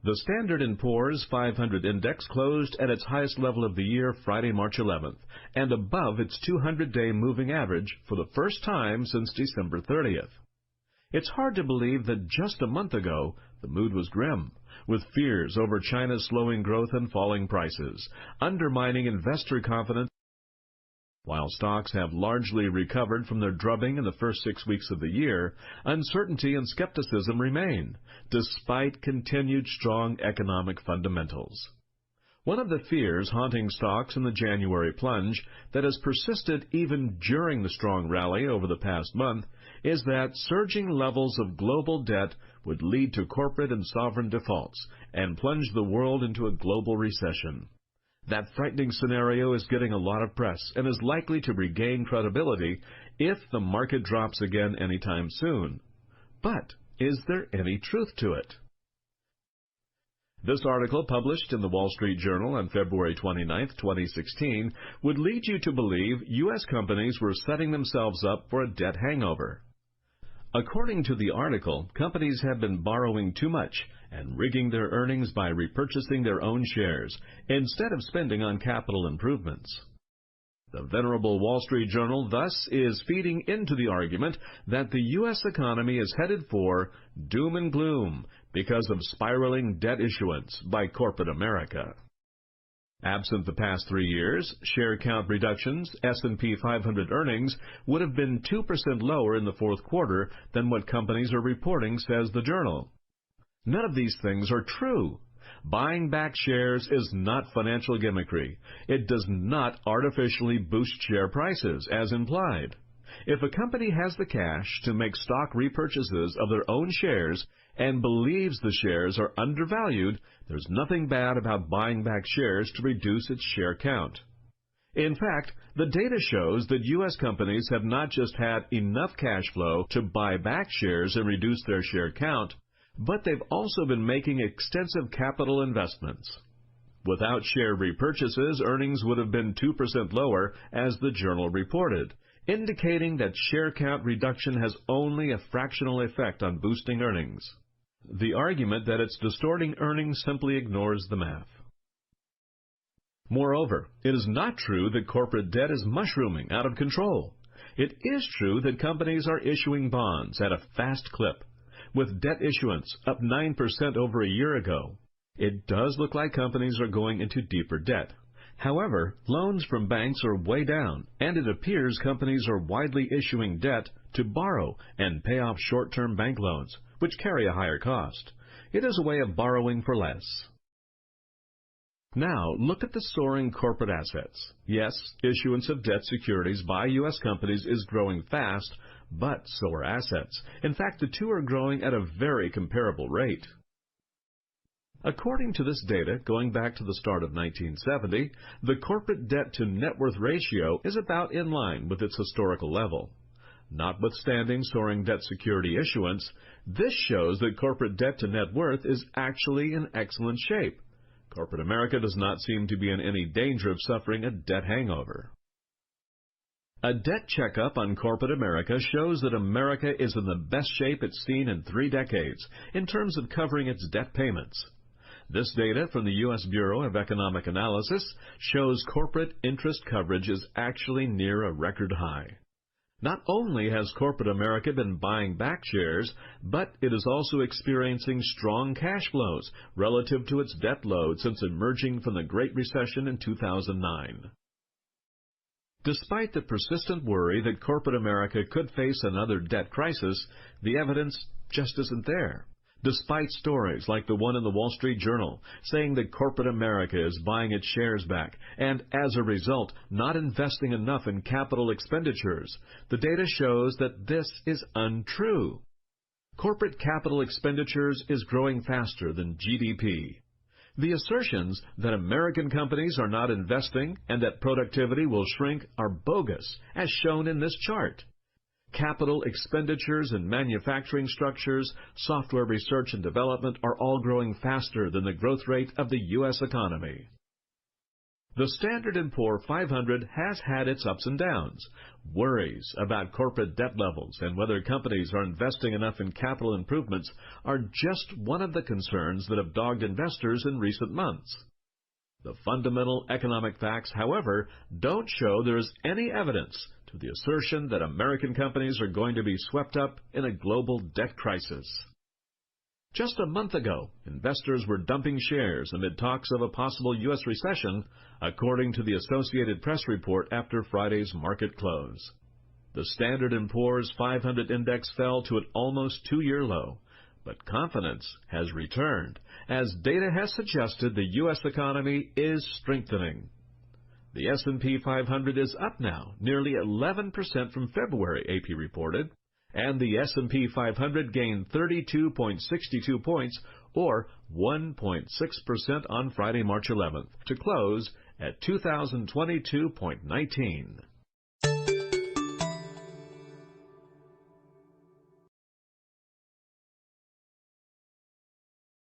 The Standard & Poor's 500 index closed at its highest level of the year Friday, March 11th, and above its 200-day moving average for the first time since December 30th. It's hard to believe that just a month ago, the mood was grim, with fears over China's slowing growth and falling prices, undermining investor confidence. While stocks have largely recovered from their drubbing in the first 6 weeks of the year, uncertainty and skepticism remain, despite continued strong economic fundamentals. One of the fears haunting stocks in the January plunge that has persisted even during the strong rally over the past month is that surging levels of global debt would lead to corporate and sovereign defaults and plunge the world into a global recession. That frightening scenario is getting a lot of press and is likely to regain credibility if the market drops again anytime soon. But is there any truth to it? This article, published in the Wall Street Journal on February 29, 2016, would lead you to believe U.S. companies were setting themselves up for a debt hangover. According to the article, companies have been borrowing too much and rigging their earnings by repurchasing their own shares instead of spending on capital improvements. The venerable Wall Street Journal thus is feeding into the argument that the U.S. economy is headed for doom and gloom because of spiraling debt issuance by corporate America. Absent the past 3 years, share count reductions, S&P 500 earnings would have been 2% lower in the fourth quarter than what companies are reporting, says the journal. None of these things are true. Buying back shares is not financial gimmickry. It does not artificially boost share prices, as implied. If a company has the cash to make stock repurchases of their own shares and believes the shares are undervalued, there's nothing bad about buying back shares to reduce its share count. In fact, the data shows that U.S. companies have not just had enough cash flow to buy back shares and reduce their share count, but they've also been making extensive capital investments. Without share repurchases, earnings would have been 2% lower, as the journal reported, indicating that share count reduction has only a fractional effect on boosting earnings. The argument that it's distorting earnings simply ignores the math. Moreover, it is not true that corporate debt is mushrooming out of control. It is true that companies are issuing bonds at a fast clip, with debt issuance up 9% over a year ago. It does look like companies are going into deeper debt. However, loans from banks are way down, and it appears companies are widely issuing debt to borrow and pay off short-term bank loans, which carry a higher cost. It is a way of borrowing for less. Now, look at the soaring corporate assets. Yes, issuance of debt securities by U.S. companies is growing fast, but so are assets. In fact, the two are growing at a very comparable rate. According to this data, going back to the start of 1970, the corporate debt to net worth ratio is about in line with its historical level. Notwithstanding soaring debt security issuance, this shows that corporate debt to net worth is actually in excellent shape. Corporate America does not seem to be in any danger of suffering a debt hangover. A debt checkup on corporate America shows that America is in the best shape it's seen in 3 decades in terms of covering its debt payments. This data from the U.S. Bureau of Economic Analysis shows corporate interest coverage is actually near a record high. Not only has corporate America been buying back shares, but it is also experiencing strong cash flows relative to its debt load since emerging from the Great Recession in 2009. Despite the persistent worry that corporate America could face another debt crisis, the evidence just isn't there. Despite stories like the one in the Wall Street Journal saying that corporate America is buying its shares back and, as a result, not investing enough in capital expenditures, the data shows that this is untrue. Corporate capital expenditures is growing faster than GDP. The assertions that American companies are not investing and that productivity will shrink are bogus, as shown in this chart. Capital expenditures in manufacturing structures, software research and development are all growing faster than the growth rate of the U.S. economy. The Standard & Poor 500 has had its ups and downs. Worries about corporate debt levels and whether companies are investing enough in capital improvements are just one of the concerns that have dogged investors in recent months. The fundamental economic facts, however, don't show there is any evidence to the assertion that American companies are going to be swept up in a global debt crisis. Just a month ago, investors were dumping shares amid talks of a possible U.S. recession, according to the Associated Press report after Friday's market close. The Standard & Poor's 500 index fell to an almost two-year low, but confidence has returned, as data has suggested the U.S. economy is strengthening. The S&P 500 is up now, nearly 11% from February, AP reported, and the S&P 500 gained 32.62 points, or 1.6% on Friday, March 11th, to close at 2,022.19.